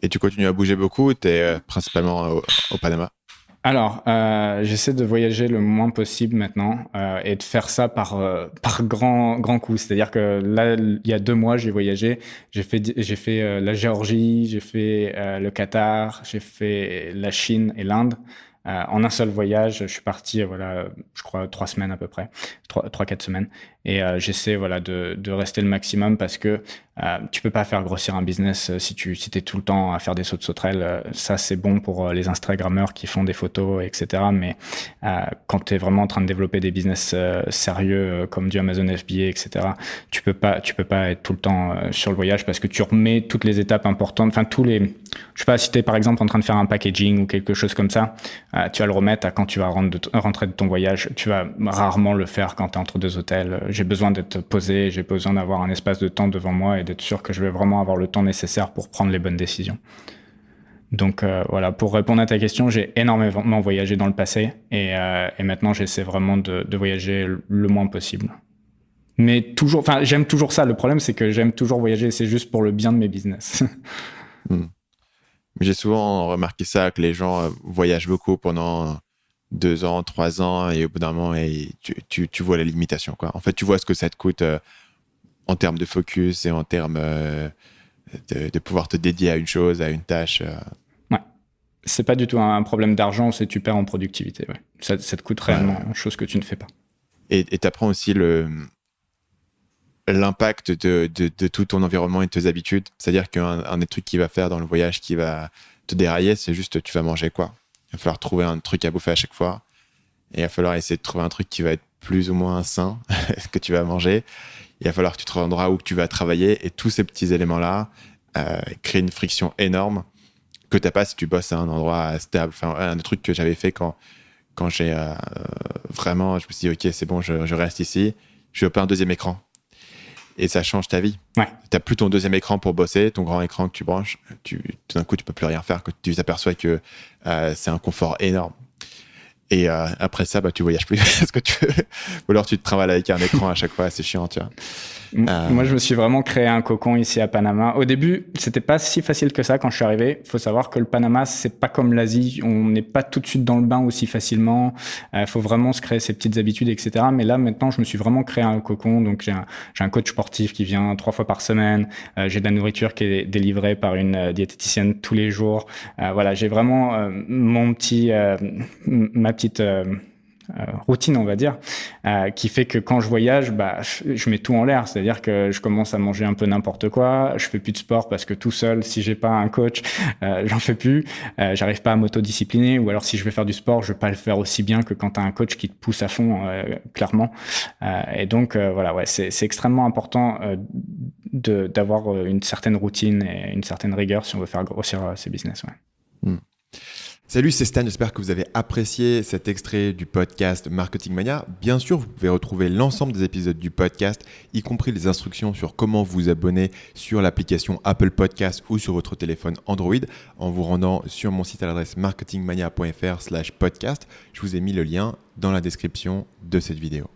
Et tu continues à bouger beaucoup ou tu es principalement au Panama? Alors, j'essaie de voyager le moins possible maintenant et de faire ça par grand coup. C'est-à-dire que là, il y a 2 mois, j'ai voyagé. J'ai fait la Géorgie, j'ai fait le Qatar, j'ai fait la Chine et l'Inde. En un seul voyage, je suis parti, voilà, je crois 3 semaines à peu près, 4 semaines. Et j'essaie, voilà, de rester le maximum parce que tu peux pas faire grossir un business si t'es tout le temps à faire des sauts de sauterelles. Ça, c'est bon pour les Instagrammeurs qui font des photos, etc. Mais quand tu es vraiment en train de développer des business sérieux comme du Amazon FBA, etc., tu peux pas être tout le temps sur le voyage parce que tu remets toutes les étapes importantes. Enfin, je sais pas, si t'es par exemple en train de faire un packaging ou quelque chose comme ça, tu vas le remettre à quand tu vas rentrer de ton voyage. Tu vas rarement le faire quand tu es entre deux hôtels. J'ai besoin d'être posé, j'ai besoin d'avoir un espace de temps devant moi et d'être sûr que je vais vraiment avoir le temps nécessaire pour prendre les bonnes décisions. Donc voilà, pour répondre à ta question, j'ai énormément voyagé dans le passé et maintenant j'essaie vraiment de voyager le moins possible. Mais toujours, enfin j'aime toujours ça. Le problème c'est que j'aime toujours voyager, c'est juste pour le bien de mes business. Hmm. J'ai souvent remarqué ça, que les gens voyagent beaucoup pendant 2 ans, 3 ans, et au bout d'un moment, tu vois la limitation, quoi. En fait, tu vois ce que ça te coûte en termes de focus et en termes de pouvoir te dédier à une chose, à une tâche. Ouais. C'est pas du tout un problème d'argent, c'est tu perds en productivité. Ouais. Ça te coûte réellement, Ouais. chose que tu ne fais pas. Et tu apprends aussi l'impact de tout ton environnement et de tes habitudes. C'est-à-dire qu'un des trucs qui va faire dans le voyage qui va te dérailler, c'est juste tu vas manger quoi. Il va falloir trouver un truc à bouffer à chaque fois. Et il va falloir essayer de trouver un truc qui va être plus ou moins sain que tu vas manger. Il va falloir que tu te rendras où tu vas travailler. Et tous ces petits éléments-là créent une friction énorme que tu n'as pas si tu bosses à un endroit stable. Enfin, un des trucs que j'avais fait quand j'ai vraiment, je me suis dit, OK, c'est bon, je reste ici. Je vais un deuxième écran. Et ça change ta vie. Ouais. Tu n'as plus ton deuxième écran pour bosser, ton grand écran que tu branches. Tout d'un coup, tu peux plus rien faire. Que tu t'aperçois que c'est un confort énorme. Et après ça, tu voyages plus parce que tu veux. Ou alors tu te travailles avec un écran à chaque fois, c'est chiant, tu vois. Moi, je me suis vraiment créé un cocon ici à Panama. Au début, c'était pas si facile que ça quand je suis arrivé. Il faut savoir que le Panama, c'est pas comme l'Asie. On n'est pas tout de suite dans le bain aussi facilement. Faut vraiment se créer ses petites habitudes, etc. Mais là, maintenant, je me suis vraiment créé un cocon. Donc, j'ai un coach sportif qui vient 3 fois par semaine. J'ai de la nourriture qui est délivrée par une diététicienne tous les jours. Voilà, j'ai vraiment ma petite routine, on va dire, qui fait que quand je voyage, je mets tout en l'air. C'est-à-dire que je commence à manger un peu n'importe quoi. Je fais plus de sport parce que tout seul, si j'ai pas un coach, j'en fais plus. J'arrive pas à m'autodiscipliner. Ou alors si je vais faire du sport, je vais pas le faire aussi bien que quand t'as un coach qui te pousse à fond, clairement. Et donc voilà, ouais, c'est extrêmement important d'avoir une certaine routine et une certaine rigueur si on veut faire grossir ses business. Ouais. Hmm. Salut, c'est Stan, j'espère que vous avez apprécié cet extrait du podcast Marketing Mania. Bien sûr, vous pouvez retrouver l'ensemble des épisodes du podcast, y compris les instructions sur comment vous abonner sur l'application Apple Podcast ou sur votre téléphone Android en vous rendant sur mon site à l'adresse marketingmania.fr/podcast. Je vous ai mis le lien dans la description de cette vidéo.